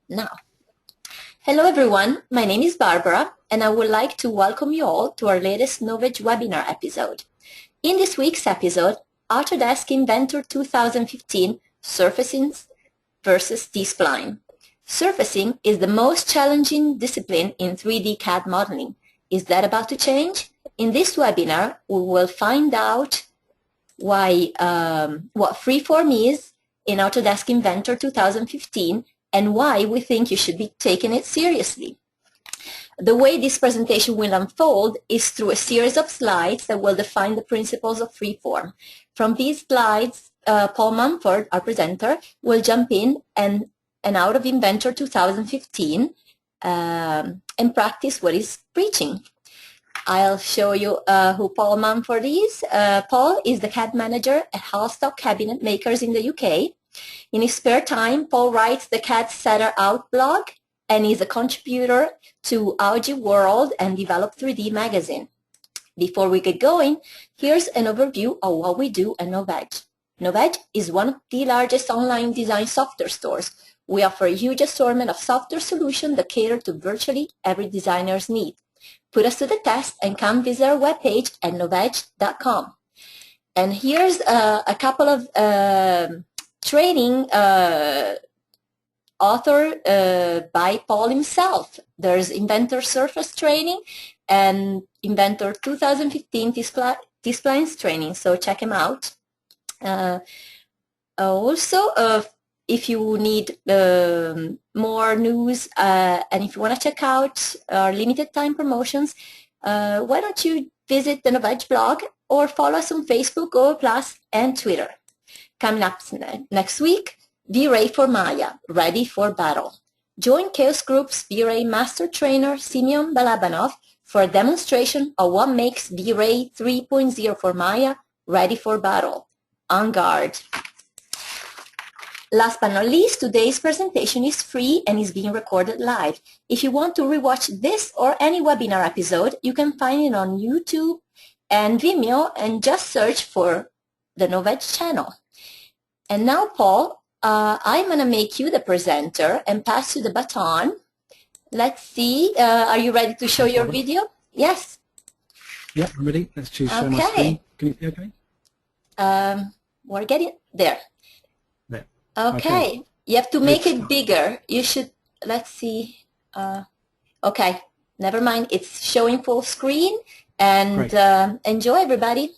now. Hello everyone, my name is Barbara and I would like to welcome you all to our latest Novedge webinar episode. In this week's episode, Autodesk Inventor 2015 Surfacing versus T Spline. Surfacing is the most challenging discipline in 3D CAD modeling. Is that about to change? In this webinar, we will find out what Freeform is in Autodesk Inventor 2015 and why we think you should be taking it seriously. The way this presentation will unfold is through a series of slides that will define the principles of Freeform. From these slides, Paul Mumford, our presenter, will jump in and out of Inventor 2015 and practice what he's preaching. I'll show you who Paul Mumford is. Paul is the CAD manager at Hallstock Cabinet Makers in the UK. In his spare time, Paul writes the CAD Setter Out blog and is a contributor to Augie World and Develop 3D magazine. Before we get going, here's an overview of what we do at Novedge. Novedge is one of the largest online design software stores. We offer a huge assortment of software solutions that cater to virtually every designer's need. Put us to the test and come visit our webpage at novedge.com. And here's a couple of training authored by Paul himself. There's Inventor Surface training and Inventor 2015 T-Splines training, so check them out. Also, if you need more news and if you want to check out our limited time promotions, why don't you visit the Novedge blog or follow us on Facebook, Google+, and Twitter. Coming up next week, V-Ray for Maya, ready for battle. Join Chaos Group's V-Ray Master Trainer Simeon Balabanov for a demonstration of what makes V-Ray 3.0 for Maya ready for battle. On guard. Last but not least, today's presentation is free and is being recorded live. If you want to rewatch this or any webinar episode, you can find it on YouTube and Vimeo and just search for the Novedge channel. And now, Paul, I'm going to make you the presenter and pass you the baton. Let's see. Are you ready to show your video? Yes. Yeah, I'm ready. Let's choose share my screen. Can you see okay? We're getting there. There. Okay. You have to make it bigger. You should, let's see. Okay. Never mind. It's showing full screen. And enjoy, everybody.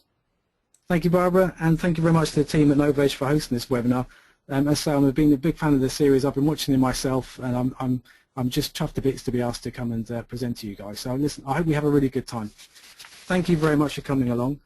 Thank you, Barbara, and thank you very much to the team at Novedge for hosting this webinar. As I say, I've been a big fan of the series. I've been watching it myself, and I'm just chuffed to bits to be asked to come and present to you guys. So listen, I hope we have a really good time. Thank you very much for coming along.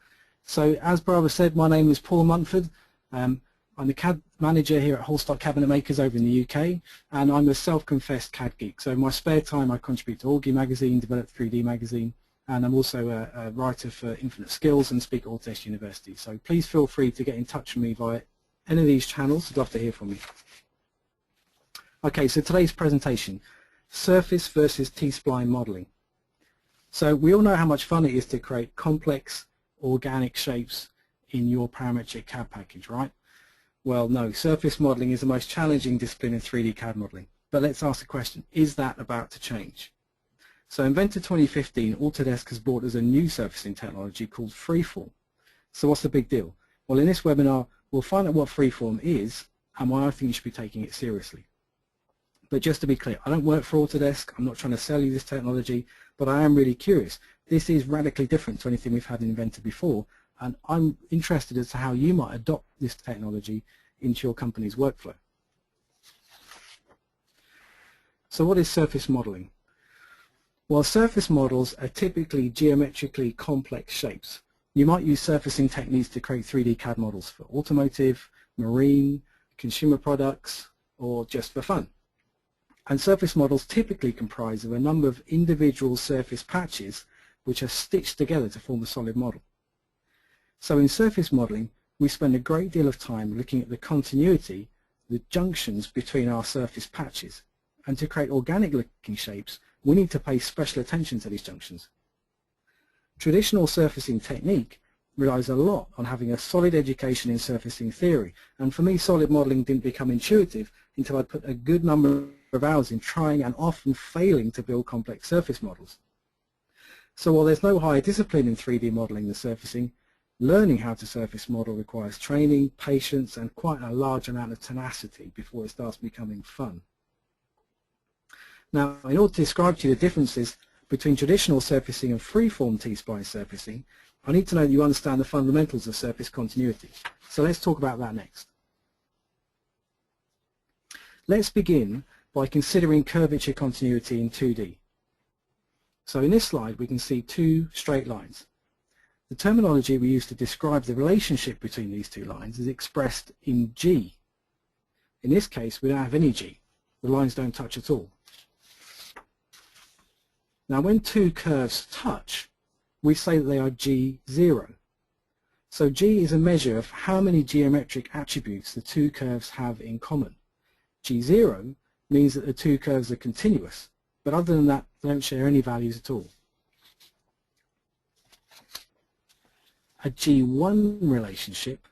So as Barbara said, my name is Paul Mumford. I'm the CAD manager here at Hallstock Cabinet Makers over in the UK, and I'm a self-confessed CAD geek. So in my spare time, I contribute to Augie magazine, Develop 3D magazine, and I'm also a writer for Infinite Skills and speak at Autodesk University. So please feel free to get in touch with me via any of these channels. I'd love to hear from you. Okay, so today's presentation, Surface versus T-Spline modeling. So we all know how much fun it is to create complex organic shapes in your parametric CAD package, right? Well, no, surface modeling is the most challenging discipline in 3D CAD modeling. But let's ask the question, is that about to change? So Inventor 2015, Autodesk has brought us a new surfacing technology called Freeform. So what's the big deal? Well, in this webinar, we'll find out what Freeform is and why I think you should be taking it seriously. But just to be clear, I don't work for Autodesk. I'm not trying to sell you this technology, but I am really curious. This is radically different to anything we've had in Inventor before, and I'm interested as to how you might adopt this technology into your company's workflow. So what is surface modeling? Well, surface models are typically geometrically complex shapes. You might use surfacing techniques to create 3D CAD models for automotive, marine, consumer products, or just for fun. And surface models typically comprise of a number of individual surface patches which are stitched together to form a solid model. So in surface modeling, we spend a great deal of time looking at the continuity, the junctions between our surface patches. And to create organic looking shapes, we need to pay special attention to these junctions. Traditional surfacing technique relies a lot on having a solid education in surfacing theory, and for me solid modelling didn't become intuitive until I'd put a good number of hours in trying and often failing to build complex surface models. So while there's no higher discipline in 3D modelling than surfacing, learning how to surface model requires training, patience and quite a large amount of tenacity before it starts becoming fun. Now, in order to describe to you the differences between traditional surfacing and freeform T-Spline surfacing, I need to know that you understand the fundamentals of surface continuity. So let's talk about that next. Let's begin by considering curvature continuity in 2D. So in this slide we can see two straight lines. The terminology we use to describe the relationship between these two lines is expressed in G. In this case we don't have any G. The lines don't touch at all. Now when two curves touch, we say that they are G0. So G is a measure of how many geometric attributes the two curves have in common. G0 means that the two curves are continuous, but other than that they don't share any values at all. A G1 relationship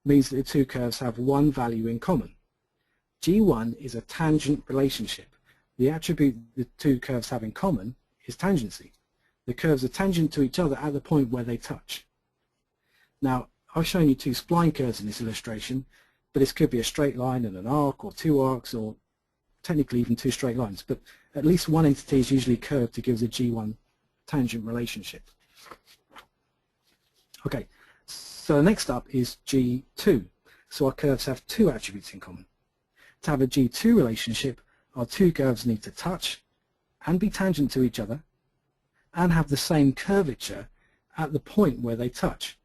means that the two curves have one value in common. G1 is a tangent relationship. The attribute the two curves have in common is tangency. The curves are tangent to each other at the point where they touch. Now, I've shown you two spline curves in this illustration, but this could be a straight line and an arc, or two arcs, or technically even two straight lines, but at least one entity is usually curved to give us a G1 tangent relationship. Okay, so next up is G2. So our curves have two attributes in common. To have a G2 relationship, our two curves need to touch and be tangent to each other and have the same curvature at the point where they touch.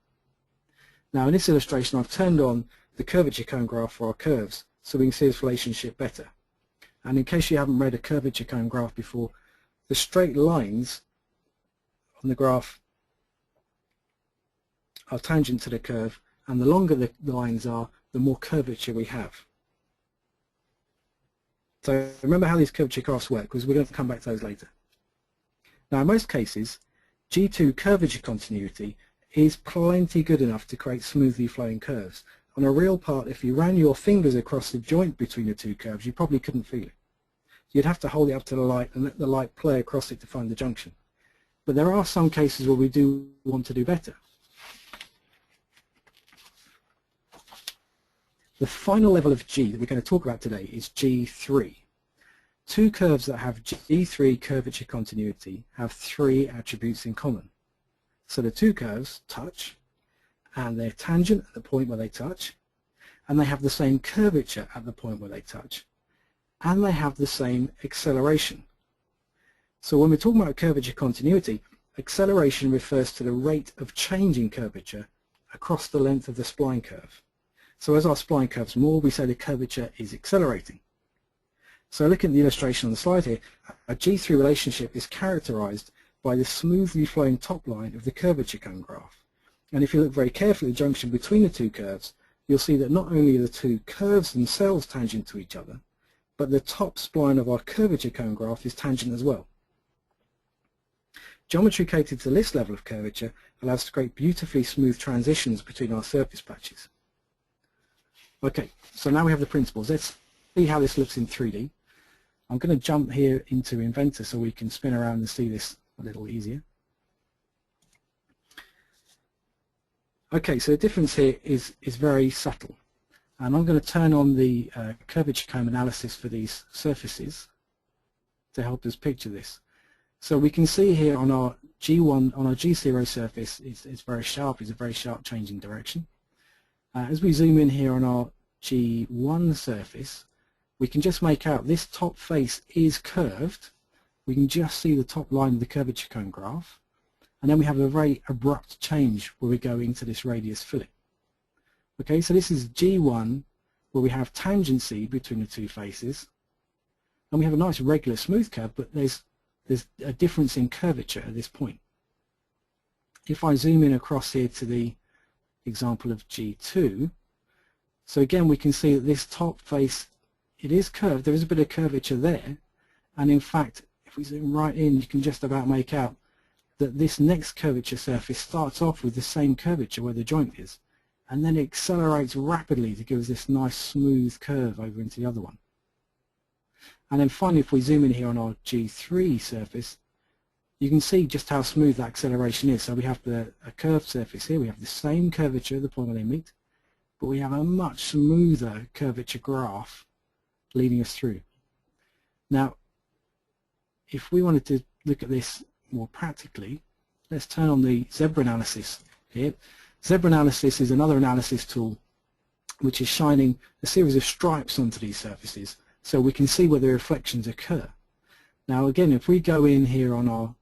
Now in this illustration I've turned on the curvature cone graph for our curves so we can see this relationship better. And in case you haven't read a curvature cone graph before, the straight lines on the graph are tangent to the curve, and the longer the lines are, the more curvature we have. So remember how these curvature graphs work, because we're going to come back to those later. Now in most cases, G2 curvature continuity is plenty good enough to create smoothly flowing curves. On a real part, if you ran your fingers across the joint between the two curves, you probably couldn't feel it. You'd have to hold it up to the light and let the light play across it to find the junction. But there are some cases where we do want to do better. The final level of G that we're going to talk about today is G3. Two curves that have G3 curvature continuity have three attributes in common. So the two curves touch, and they're tangent at the point where they touch, and they have the same curvature at the point where they touch, and they have the same acceleration. So when we're talking about curvature continuity, acceleration refers to the rate of change in curvature across the length of the spline curve. So as our spline curves more, we say the curvature is accelerating. So looking at the illustration on the slide here, a G3 relationship is characterized by the smoothly flowing top line of the curvature cone graph. And if you look very carefully at the junction between the two curves, you'll see that not only are the two curves themselves tangent to each other, but the top spline of our curvature cone graph is tangent as well. Geometry catered to this level of curvature allows us to create beautifully smooth transitions between our surface patches. Okay, so now we have the principles. Let's see how this looks in 3D. I'm going to jump here into Inventor so we can spin around and see this a little easier. Okay, so the difference here is very subtle. And I'm going to turn on the curvature cone analysis for these surfaces to help us picture this. So we can see here on our G1, on our G0 surface, it's very sharp, it's a very sharp change in direction. As we zoom in here on our G1 surface, we can just make out this top face is curved. We can just see the top line of the curvature cone graph. And then we have a very abrupt change where we go into this radius fillet. Okay, so this is G1 where we have tangency between the two faces. And we have a nice regular smooth curve, but there's a difference in curvature at this point. If I zoom in across here to the example of G2, so again we can see that this top face, it is curved, there is a bit of curvature there, and in fact if we zoom right in you can just about make out that this next curvature surface starts off with the same curvature where the joint is, and then it accelerates rapidly to give us this nice smooth curve over into the other one. And then finally, if we zoom in here on our G3 surface, you can see just how smooth that acceleration is. So we have a curved surface here, we have the same curvature at the point where they meet, but we have a much smoother curvature graph leading us through. Now, if we wanted to look at this more practically, let's turn on the zebra analysis here. Zebra analysis is another analysis tool which is shining a series of stripes onto these surfaces so we can see where the reflections occur. Now again, if we go in here on our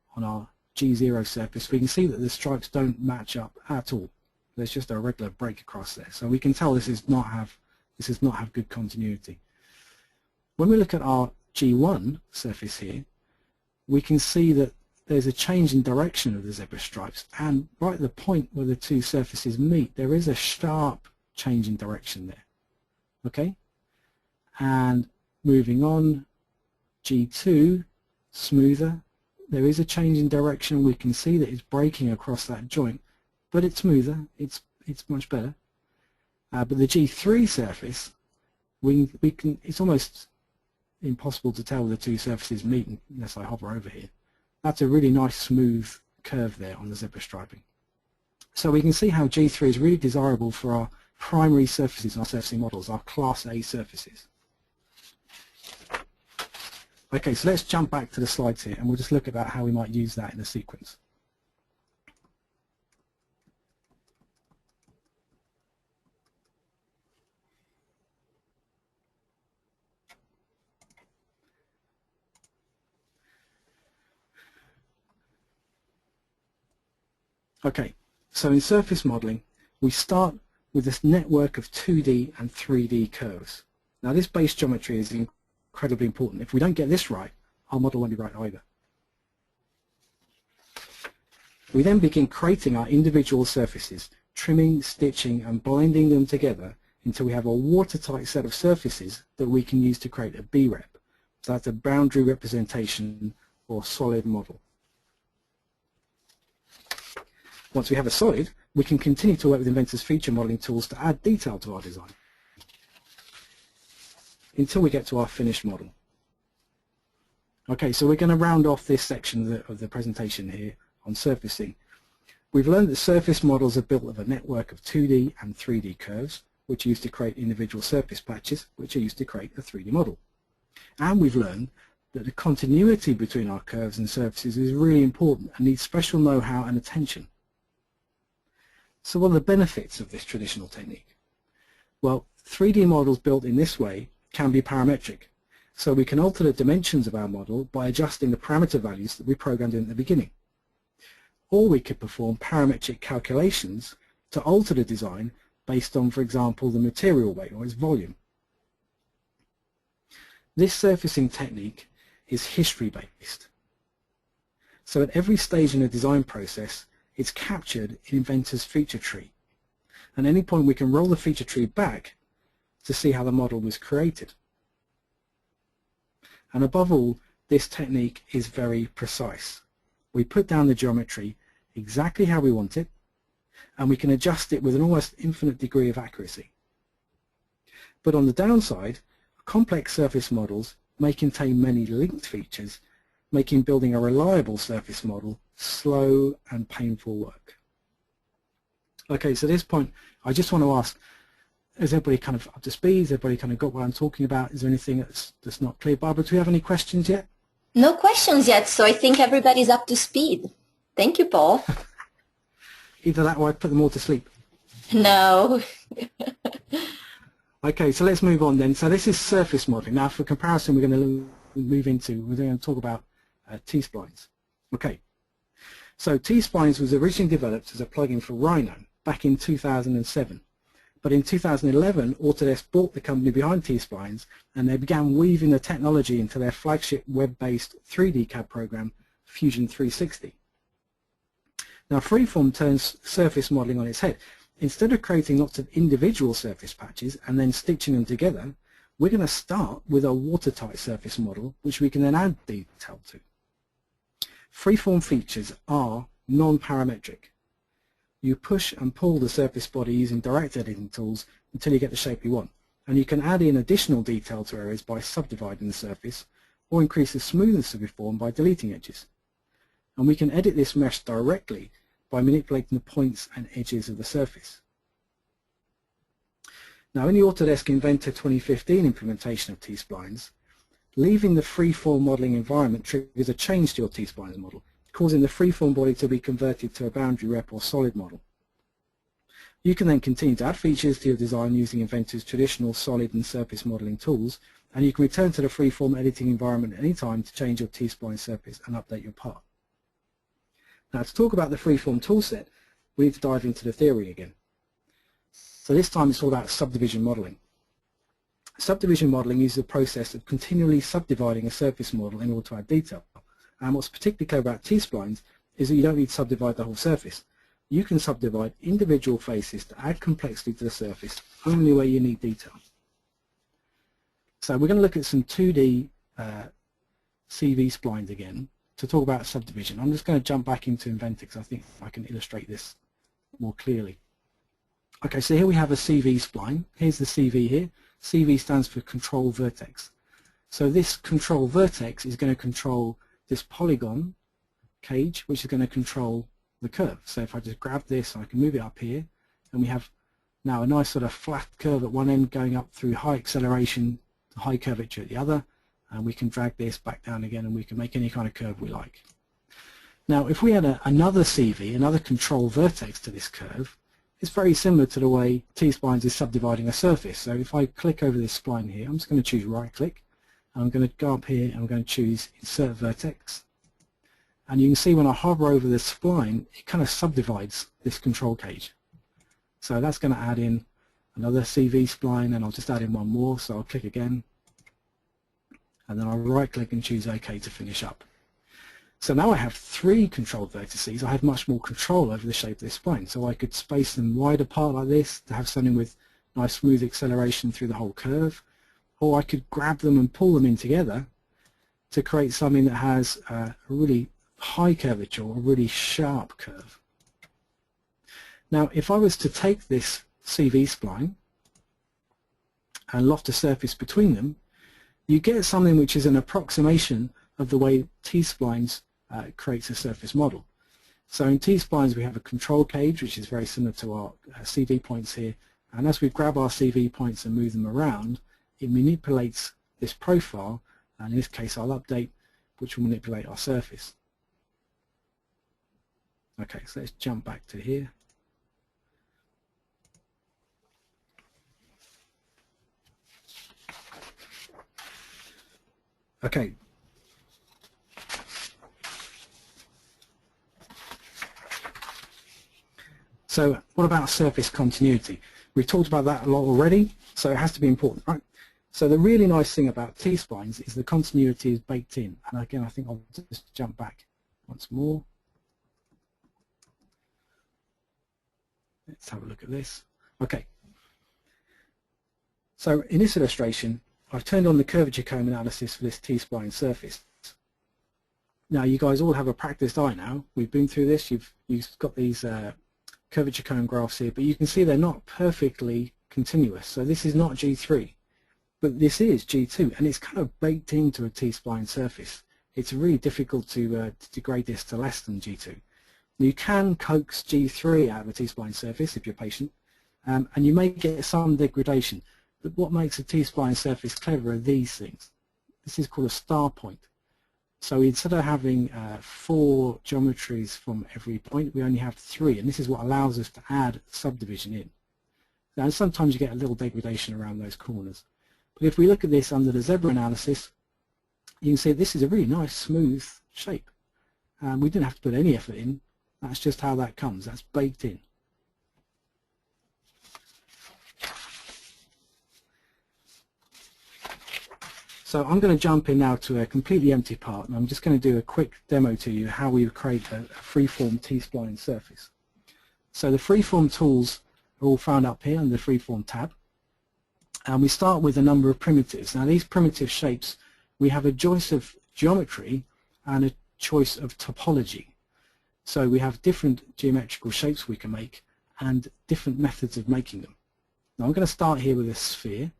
G0 surface, we can see that the stripes don't match up at all. There's just a regular break across there, so we can tell this does not have good continuity. When we look at our G1 surface here, we can see that there's a change in direction of the zebra stripes, and right at the point where the two surfaces meet, there is a sharp change in direction there. Okay, and moving on, G2, smoother. There is a change in direction. We can see that it's breaking across that joint, but it's smoother. It's much better. But the G3 surface, it's almost impossible to tell the two surfaces meet unless I hover over here. That's a really nice smooth curve there on the zebra striping. So we can see how G3 is really desirable for our primary surfaces, our surfacing models, our Class A surfaces. Okay, so let's jump back to the slides here and we'll just look about how we might use that in a sequence. Okay, so in surface modeling, we start with this network of 2D and 3D curves. Now this base geometry is incredibly important. If we don't get this right, our model won't be right either. We then begin creating our individual surfaces, trimming, stitching and blending them together until we have a watertight set of surfaces that we can use to create a B-rep. So that's a boundary representation or solid model. Once we have a solid, we can continue to work with Inventor's feature modeling tools to add detail to our design until we get to our finished model. Okay, so we're going to round off this section of the presentation here on surfacing. We've learned that surface models are built of a network of 2D and 3D curves, which are used to create individual surface patches, which are used to create a 3D model. And we've learned that the continuity between our curves and surfaces is really important and needs special know-how and attention. So what are the benefits of this traditional technique? Well, 3D models built in this way can be parametric, so we can alter the dimensions of our model by adjusting the parameter values that we programmed in at the beginning. Or we could perform parametric calculations to alter the design based on, for example, the material weight or its volume. This surfacing technique is history-based. So at every stage in the design process, it's captured in Inventor's feature tree. At any point we can roll the feature tree back to see how the model was created. And above all, this technique is very precise. We put down the geometry exactly how we want it, and we can adjust it with an almost infinite degree of accuracy. But on the downside, complex surface models may contain many linked features, making building a reliable surface model slow and painful work. Okay, so at this point, I just want to ask, is everybody kind of up to speed? Has everybody kind of got what I'm talking about? Is there anything that's not clear? Barbara, do we have any questions yet? No questions yet, so I think everybody's up to speed. Thank you, Paul. Either that or I put them all to sleep. No. Okay, so let's move on then. So this is surface modeling. Now for comparison, we're going to talk about T Splines. Okay, so T Splines was originally developed as a plugin for Rhino back in 2007. But in 2011, Autodesk bought the company behind T Splines and they began weaving the technology into their flagship web-based 3D CAD program, Fusion 360. Now Freeform turns surface modeling on its head. Instead of creating lots of individual surface patches and then stitching them together, we're going to start with a watertight surface model which we can then add detail to. Freeform features are non-parametric. You push and pull the surface body using direct editing tools until you get the shape you want. And you can add in additional detail to areas by subdividing the surface, or increase the smoothness of your form by deleting edges. And we can edit this mesh directly by manipulating the points and edges of the surface. Now in the Autodesk Inventor 2015 implementation of T Splines, leaving the freeform modeling environment triggers a change to your T Splines model, causing the freeform body to be converted to a boundary rep or solid model. You can then continue to add features to your design using Inventor's traditional solid and surface modeling tools, and you can return to the freeform editing environment at any time to change your T Spline surface and update your part. Now to talk about the freeform toolset, we need to dive into the theory again. So this time it's all about subdivision modeling. Subdivision modeling uses a process of continually subdividing a surface model in order to add detail. And what's particularly clever about T Splines is that you don't need to subdivide the whole surface. You can subdivide individual faces to add complexity to the surface only where you need detail. So we're going to look at some 2D CV splines again to talk about subdivision. I'm just going to jump back into Inventor because I think I can illustrate this more clearly. Okay, so here we have a CV spline. Here's the CV here. CV stands for control vertex. So this control vertex is going to control this polygon cage, which is going to control the curve. So if I just grab this, I can move it up here, and we have now a nice sort of flat curve at one end going up through high acceleration to high curvature at the other, and we can drag this back down again, and we can make any kind of curve we like. Now if we had another CV, another control vertex to this curve, it's very similar to the way T Splines is subdividing a surface. So if I click over this spline here, I'm just going to choose right click, and I'm going to go up here and I'm going to choose insert vertex, and you can see when I hover over the spline it kind of subdivides this control cage. So that's going to add in another CV spline, and I'll just add in one more. So I'll click again, and then I'll right click and choose OK to finish up. So now I have 3 controlled vertices. I have much more control over the shape of this spline. So I could space them wide apart like this to have something with nice smooth acceleration through the whole curve, or I could grab them and pull them in together to create something that has a really high curvature or a really sharp curve. Now if I was to take this CV spline and loft a surface between them, you get something which is an approximation of the way T Splines creates a surface model. So in T Splines we have a control cage which is very similar to our CV points here, and as we grab our CV points and move them around, it manipulates this profile, and in this case I'll update, which will manipulate our surface. Okay, so let's jump back to here. Okay. So what about surface continuity? We've talked about that a lot already, so it has to be important, right? So the really nice thing about T Splines is the continuity is baked in. And again, I think I'll just jump back once more. Let's have a look at this. Okay. So in this illustration, I've turned on the curvature comb analysis for this T Spline surface. Now you guys all have a practiced eye now. We've been through this. You've got these curvature cone graphs here, but you can see they're not perfectly continuous. So this is not G3, but this is G2, and it's kind of baked into a T Spline surface. It's really difficult to degrade this to less than G2. You can coax G3 out of a T Spline surface if you're patient, and you may get some degradation. But what makes a T Spline surface clever are these things. This is called a star point. So instead of having 4 geometries from every point, we only have 3, and this is what allows us to add subdivision in. Now sometimes you get a little degradation around those corners. But if we look at this under the zebra analysis, you can see this is a really nice smooth shape. We didn't have to put any effort in. That's just how that comes. That's baked in. So I'm going to jump in now to a completely empty part, and I'm just going to do a quick demo to you how we create a freeform T-Spline surface. So the freeform tools are all found up here under the freeform tab, and we start with a number of primitives. Now these primitive shapes, we have a choice of geometry and a choice of topology. So we have different geometrical shapes we can make and different methods of making them. Now I'm going to start here with a sphere,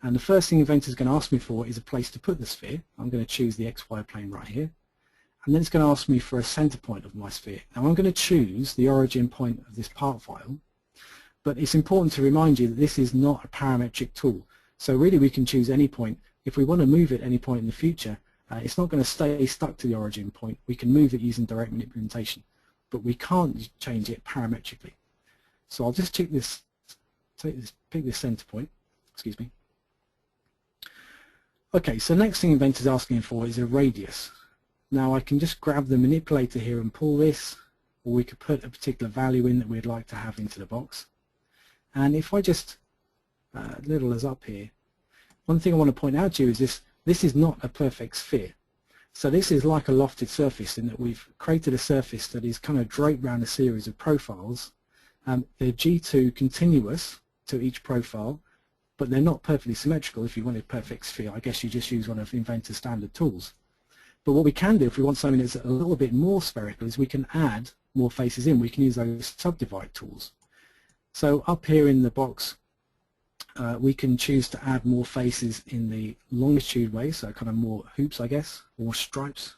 and the first thing Inventor is going to ask me for is a place to put the sphere. I'm going to choose the XY plane right here, and then it's going to ask me for a center point of my sphere. Now I'm going to choose the origin point of this part file, but it's important to remind you that this is not a parametric tool. So really we can choose any point. If we want to move it any point in the future, it's not going to stay stuck to the origin point. We can move it using direct manipulation, but we can't change it parametrically. So I'll just pick this center point. Excuse me. Okay, so next thing Inventor is asking for is a radius. Now I can just grab the manipulator here and pull this, or we could put a particular value in that we'd like to have into the box. And if I just little as up here, one thing I want to point out to you is this is not a perfect sphere. So this is like a lofted surface in that we've created a surface that is kind of draped around a series of profiles. They're G2 continuous to each profile, but they're not perfectly symmetrical. If you want a perfect sphere, I guess you just use one of Inventor's standard tools. But what we can do if we want something that's a little bit more spherical is we can add more faces in. We can use those subdivide tools. So up here in the box, we can choose to add more faces in the longitude way, so kind of more hoops, I guess, or stripes.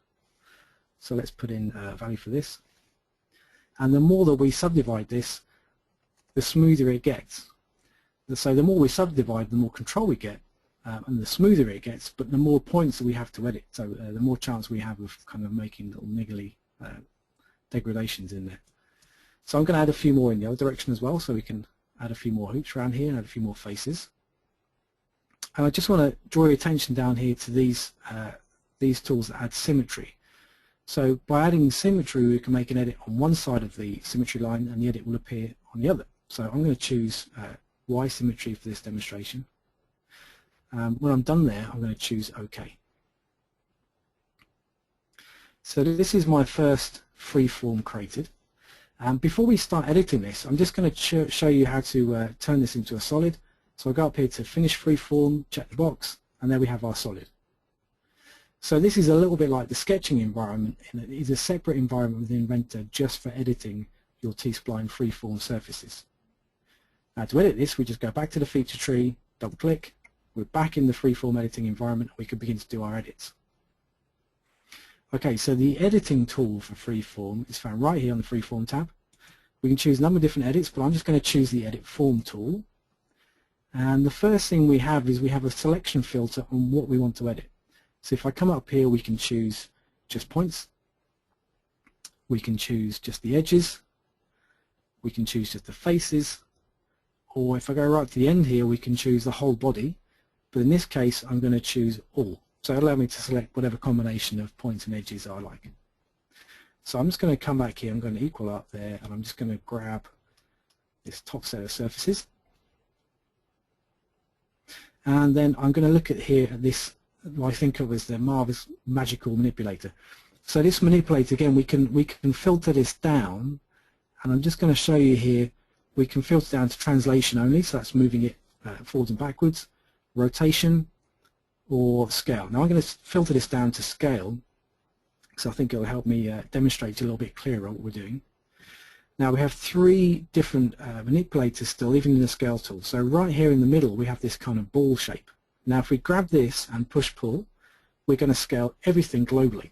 So let's put in a value for this. And the more that we subdivide this, the smoother it gets. So the more we subdivide, the more control we get, and the smoother it gets, but the more points that we have to edit. So the more chance we have of kind of making little niggly degradations in there. So I'm going to add a few more in the other direction as well, so we can add a few more hoops around here and add a few more faces. And I just want to draw your attention down here to these tools that add symmetry. So by adding symmetry, we can make an edit on one side of the symmetry line and the edit will appear on the other. So I'm going to choose Y symmetry for this demonstration. When I'm done there, I'm going to choose OK. So this is my first freeform created. Before we start editing this, I'm just going to show you how to turn this into a solid. So I'll go up here to Finish Freeform, check the box, and there we have our solid. So this is a little bit like the sketching environment, and it is a separate environment within Inventor just for editing your T-Spline freeform surfaces. Now to edit this, we just go back to the feature tree, double click, we're back in the freeform editing environment, and we can begin to do our edits. Okay, so the editing tool for freeform is found right here on the freeform tab. We can choose a number of different edits, but I'm just going to choose the edit form tool. And the first thing we have is we have a selection filter on what we want to edit. So if I come up here, we can choose just points. We can choose just the edges. We can choose just the faces. Or if I go right to the end here, we can choose the whole body. But in this case, I'm going to choose all. So it'll allow me to select whatever combination of points and edges I like. So I'm just going to come back here, I'm going to equal up there, and I'm just going to grab this top set of surfaces. And then I'm going to look at here at this, what I think of as the marvelous magical manipulator. So this manipulator, again, we can filter this down, and I'm just going to show you here, we can filter down to translation only, so that's moving it forwards and backwards, rotation, or scale. Now I'm going to filter this down to scale, so I think it will help me demonstrate a little bit clearer what we're doing. Now we have three different manipulators still, even in the scale tool. So right here in the middle we have this kind of ball shape. Now if we grab this and push pull, we're going to scale everything globally.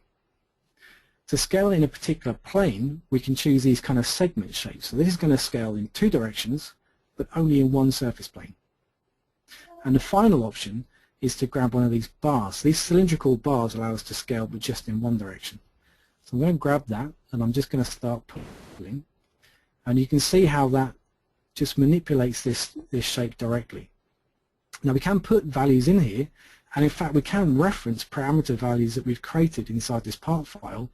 To scale in a particular plane, we can choose these kind of segment shapes. So this is going to scale in two directions, but only in one surface plane. And the final option is to grab one of these bars. These cylindrical bars allow us to scale but just in one direction. So I'm going to grab that and I'm just going to start pulling, and you can see how that just manipulates this shape directly. Now we can put values in here, and in fact we can reference parameter values that we've created inside this part file,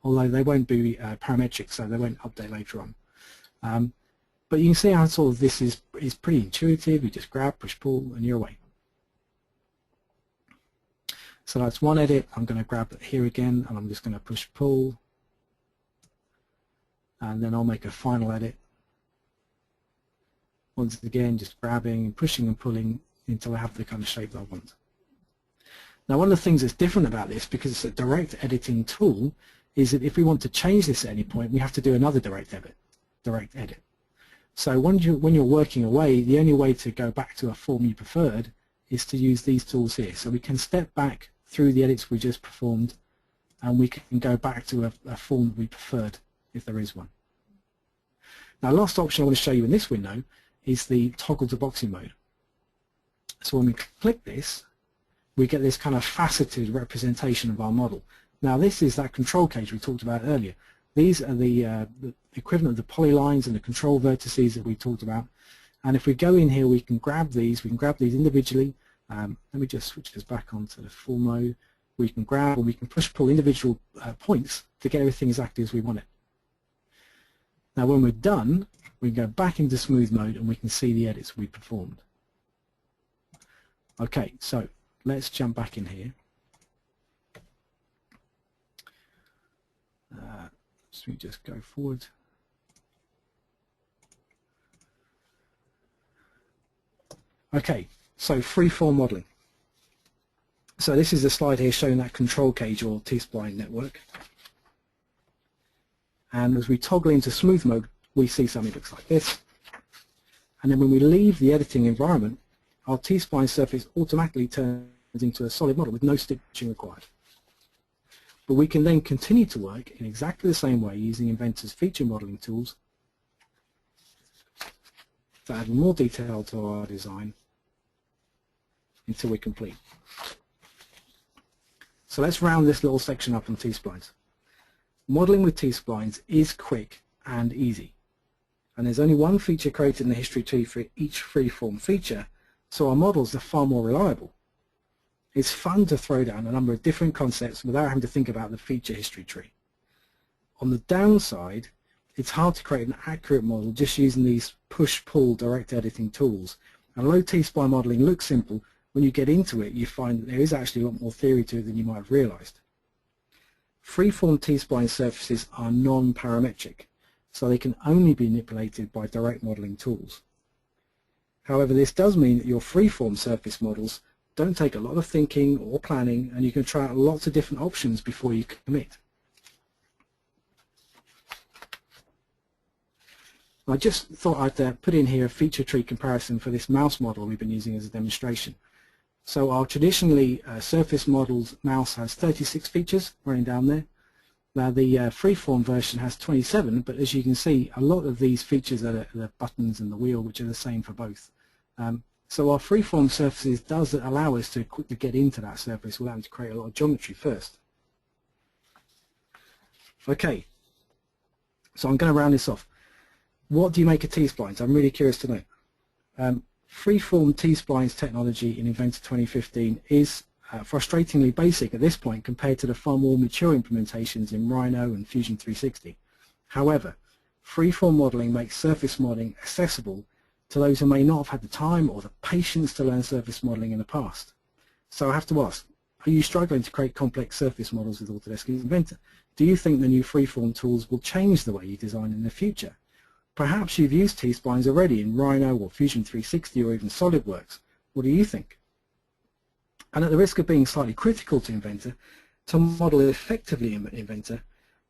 although they won't be parametric, so they won't update later on. But you can see how sort of this is pretty intuitive. You just grab, push, pull, and you're away. So that's one edit. I'm going to grab it here again, and I'm just going to push pull, and then I'll make a final edit. Once again, just grabbing, pushing and pulling until I have the kind of shape that I want. Now, one of the things that's different about this, because it's a direct editing tool, is that if we want to change this at any point, we have to do another direct edit. So when you're working away, the only way to go back to a form you preferred is to use these tools here. So we can step back through the edits we just performed, and we can go back to a form that we preferred, if there is one. Now, last option I want to show you in this window is the toggle to boxing mode. So when we click this, we get this kind of faceted representation of our model. Now, this is that control cage we talked about earlier. These are the equivalent of the polylines and the control vertices that we talked about. And if we go in here, we can grab these individually. Let me just switch this back onto the full mode. We can grab, or we can push-pull individual points to get everything exactly as we want it. Now, when we're done, we can go back into smooth mode and we can see the edits we performed. Okay, so let's jump back in here. So we just go forward. Okay, so freeform modeling. So this is a slide here showing that control cage or T-Spline network. And as we toggle into smooth mode, we see something that looks like this. And then when we leave the editing environment, our T-Spline surface automatically turns into a solid model with no stitching required. But we can then continue to work in exactly the same way using Inventor's feature modeling tools to add more detail to our design until we're complete. So let's round this little section up on T-Splines. Modeling with T-Splines is quick and easy. And there's only one feature created in the history tree for each freeform feature, so our models are far more reliable. It's fun to throw down a number of different concepts without having to think about the feature history tree. On the downside, it's hard to create an accurate model just using these push-pull direct editing tools. And although T-Spline modeling looks simple, when you get into it, you find that there is actually a lot more theory to it than you might have realized. Freeform T-Spline surfaces are non-parametric, so they can only be manipulated by direct modeling tools. However, this does mean that your freeform surface models don't take a lot of thinking or planning, and you can try out lots of different options before you commit. I just thought I'd put in here a feature tree comparison for this mouse model we've been using as a demonstration. So our traditionally surface model's mouse has 36 features running down there. Now the freeform version has 27, but as you can see, a lot of these features are the buttons and the wheel, which are the same for both. So our freeform surfaces does allow us to quickly get into that surface without having to create a lot of geometry first. Okay, so I'm going to round this off. What do you make of T-Splines? I'm really curious to know. Freeform T-Splines technology in Inventor 2015 is frustratingly basic at this point compared to the far more mature implementations in Rhino and Fusion 360. However, freeform modeling makes surface modeling accessible to those who may not have had the time or the patience to learn surface modeling in the past. So I have to ask, are you struggling to create complex surface models with Autodesk Inventor? Do you think the new freeform tools will change the way you design in the future? Perhaps you've used T-Splines already in Rhino or Fusion 360 or even SolidWorks. What do you think? And at the risk of being slightly critical to Inventor, to model effectively in Inventor,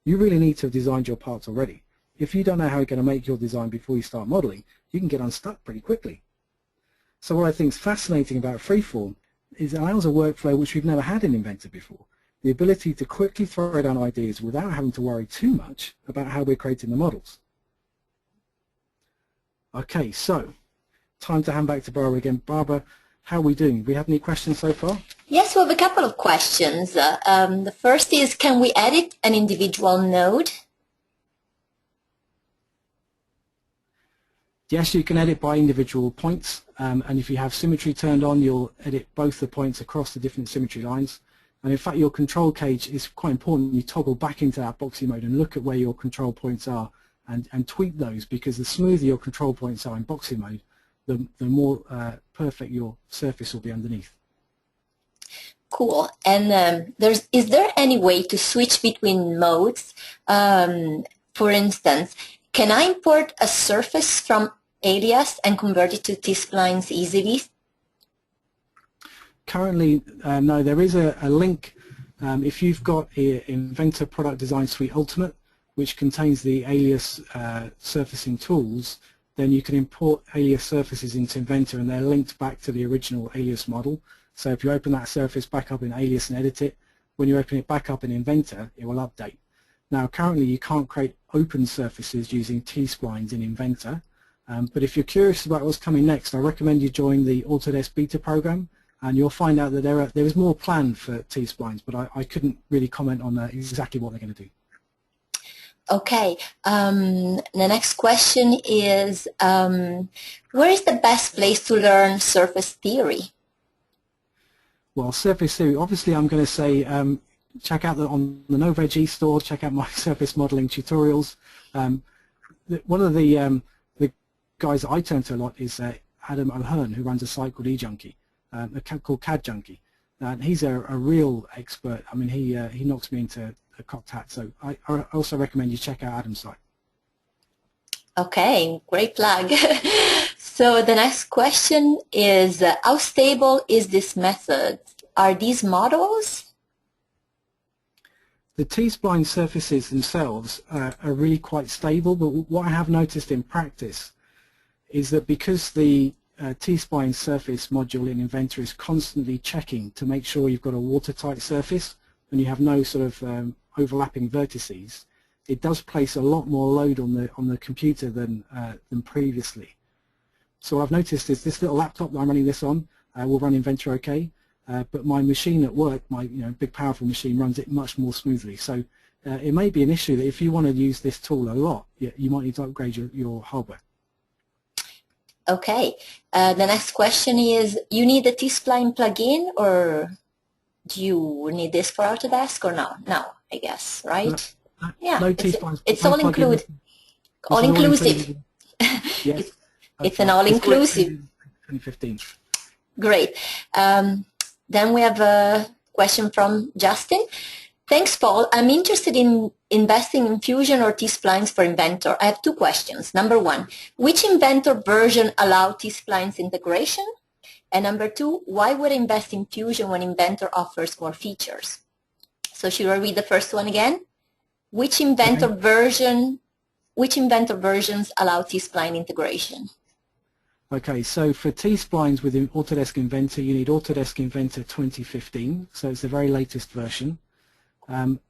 you really need to have designed your parts already. If you don't know how you're going to make your design before you start modeling, you can get unstuck pretty quickly. So what I think is fascinating about Freeform is it allows a workflow which we've never had in Inventor before. The ability to quickly throw down ideas without having to worry too much about how we're creating the models. Okay, so time to hand back to Barbara again. Barbara, how are we doing? Do we have any questions so far? Yes, we have a couple of questions. The first is, can we edit an individual node? Yes, you can edit by individual points, and if you have symmetry turned on, you'll edit both the points across the different symmetry lines. And in fact, your control cage is quite important. You toggle back into that boxy mode and look at where your control points are and tweak those, because the smoother your control points are in boxy mode, the more perfect your surface will be underneath. Cool. And is there any way to switch between modes? For instance, can I import a surface from Alias and convert it to T-Splines easily? Currently, no, there is a link. If you've got Inventor Product Design Suite Ultimate, which contains the alias surfacing tools, then you can import alias surfaces into Inventor and they're linked back to the original alias model. So if you open that surface back up in alias and edit it, when you open it back up in Inventor, it will update. Now currently you can't create open surfaces using T Splines in Inventor, but if you're curious about what's coming next, I recommend you join the Autodesk beta program, and you'll find out that there is more planned for T Splines, but I couldn't really comment on exactly what they're going to do. Okay, the next question is, where is the best place to learn surface theory? Well, surface theory, obviously I'm going to say check out on the Novedge e-store, check out my surface modeling tutorials. One of the guys that I turn to a lot is Adam O'Hearn, who runs a site called eJunkie, called CAD Junkie. And he's a real expert. I mean, he knocks me into a cocked hat. So I also recommend you check out Adam's site. Okay, great plug. So the next question is, how stable is this method? Are these models? The T-Spline surfaces themselves are really quite stable, but what I have noticed in practice is that because the T-Spline surface module in Inventor is constantly checking to make sure you've got a watertight surface and you have no sort of overlapping vertices, it does place a lot more load on the computer than previously. So what I've noticed is this little laptop that I'm running this on will run Inventor okay, but my machine at work, my big powerful machine, runs it much more smoothly. So it may be an issue that if you want to use this tool a lot, you might need to upgrade your hardware. Okay, the next question is, you need a T-Spline plugin, or do you need this for Autodesk, or no? No, I guess, right? Yeah, no it's all inclusive. All inclusive. Yes. It's an all-inclusive. 2015. Great. Then we have a question from Justin. Thanks, Paul. I'm interested in investing in Fusion or T-Splines for Inventor. I have two questions. Number one, which Inventor version allows T-Splines integration? And number two, why would I invest in Fusion when Inventor offers more features? So should I read the first one again? Which Inventor versions allow T-Spline integration? Okay, so for T-Splines within Autodesk Inventor, you need Autodesk Inventor 2015, so it's the very latest version.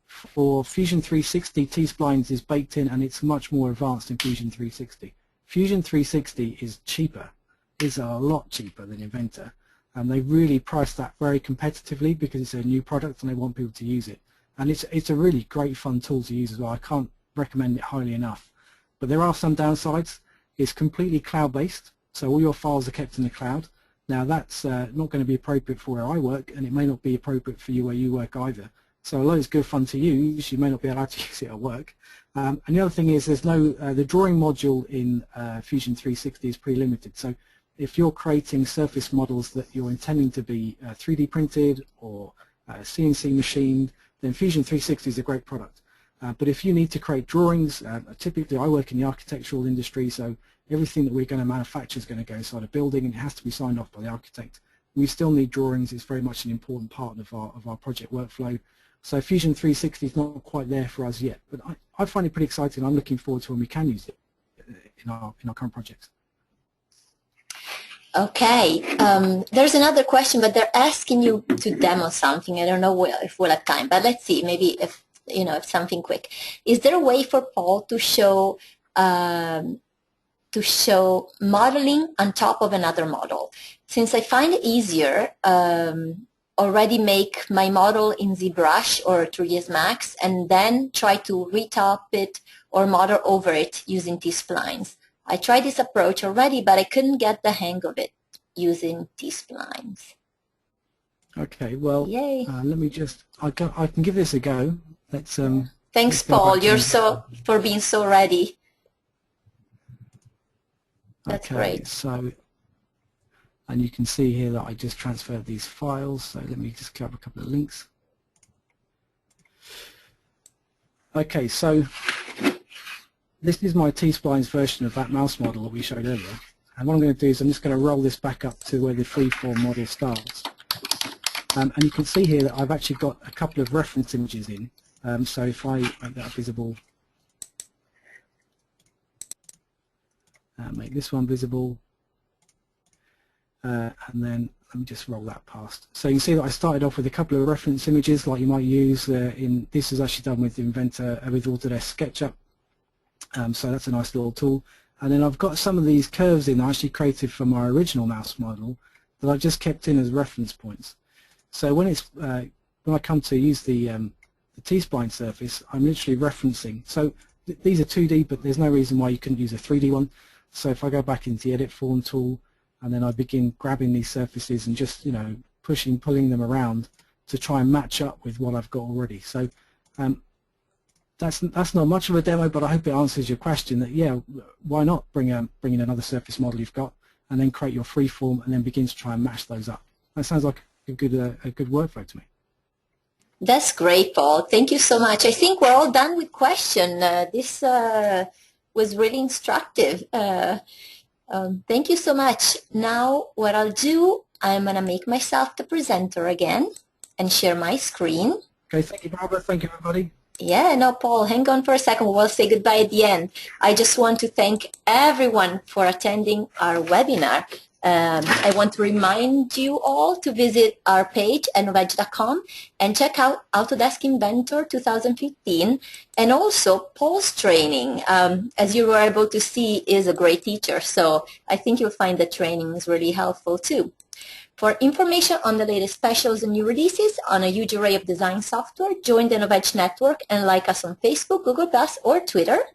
For Fusion 360, T-Splines is baked in and it's much more advanced in Fusion 360. Fusion 360 is cheaper, is a lot cheaper than Inventor, and they really price that very competitively because it's a new product and they want people to use it. And it's a really great fun tool to use as well. I can't recommend it highly enough. But there are some downsides. It's completely cloud-based, so all your files are kept in the cloud. Now that's not going to be appropriate for where I work, and it may not be appropriate for you where you work either. So although it's good fun to use, you may not be allowed to use it at work. And the other thing is there's no, the drawing module in Fusion 360 is pretty limited. So if you're creating surface models that you're intending to be 3D printed or CNC machined, then Fusion 360 is a great product. But if you need to create drawings, typically I work in the architectural industry, so everything that we're going to manufacture is going to go inside a building and it has to be signed off by the architect. We still need drawings. It's very much an important part of our project workflow. So Fusion 360 is not quite there for us yet, but I find it pretty exciting. I'm looking forward to when we can use it in our current projects. Okay, there's another question, but they're asking you to demo something. I don't know if we'll have time, but let's see. Maybe if something quick. Is there a way for Paul to show modeling on top of another model? Since I find it easier, already make my model in ZBrush or 3ds Max and then try to retop it or model over it using T-Splines. I tried this approach already, but I couldn't get the hang of it using T-Splines. Okay, well, let me just, I can give this a go. Let's Thanks, Paul. You're for being so ready. That's great. So, and you can see here that I just transferred these files. So let me just grab a couple of links. Okay, so this is my T-Splines version of that mouse model that we showed earlier. And what I'm going to do is I'm just going to roll this back up to where the Freeform model starts. And you can see here that I've actually got a couple of reference images in. So if I make that visible, make this one visible, and then let me just roll that past. So you can see that I started off with a couple of reference images like you might use in, this is actually done with Inventor, with Autodesk SketchUp. So that's a nice little tool. And then I've got some of these curves in I actually created from my original mouse model that I just kept in as reference points. So when it's when I come to use the T-Spline surface, I'm literally referencing. So these are 2D, but there's no reason why you couldn't use a 3D one. So if I go back into the Edit Form tool, and then I begin grabbing these surfaces and just, you know, pulling them around to try and match up with what I've got already. So that's not much of a demo, but I hope it answers your question that, yeah, why not bring in another surface model you've got and then create your freeform and then begin to try and match those up. That sounds like a good workflow to me. That's great, Paul. Thank you so much. I think we're all done with question. This was really instructive. Thank you so much. Now what I'll do, I'm going to make myself the presenter again and share my screen. Okay, thank you, Barbara. Thank you, everybody. Yeah, no, Paul, hang on for a second. We'll say goodbye at the end. I just want to thank everyone for attending our webinar. I want to remind you all to visit our page at novedge.com and check out Autodesk Inventor 2015 and also Paul's training. As you were able to see, is a great teacher, so I think you'll find the training is really helpful too. For information on the latest specials and new releases on a huge array of design software, join the Novedge network and like us on Facebook, Google+, or Twitter.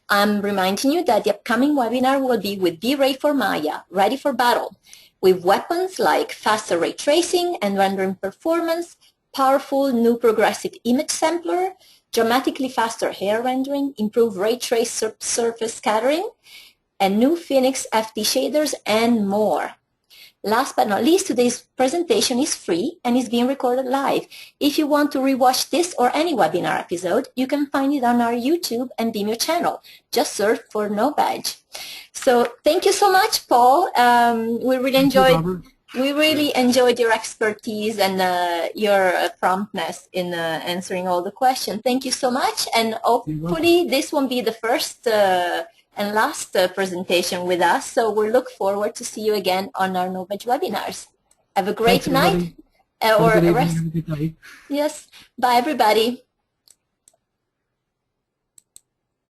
I'm reminding you that the upcoming webinar will be with V-Ray for Maya, ready for battle, with weapons like faster ray tracing and rendering performance, powerful new progressive image sampler, dramatically faster hair rendering, improved ray trace surface scattering, and new Phoenix FD shaders, and more. Last but not least, today's presentation is free and is being recorded live. If you want to rewatch this or any webinar episode, you can find it on our YouTube and Vimeo channel. Just search for Novedge. So thank you so much, Paul. We really enjoyed your expertise and your promptness in answering all the questions. Thank you so much, and hopefully this won't be the first and last presentation with us, so we look forward to see you again on our Novedge webinars. Have a great night or a rest. Yes, bye everybody.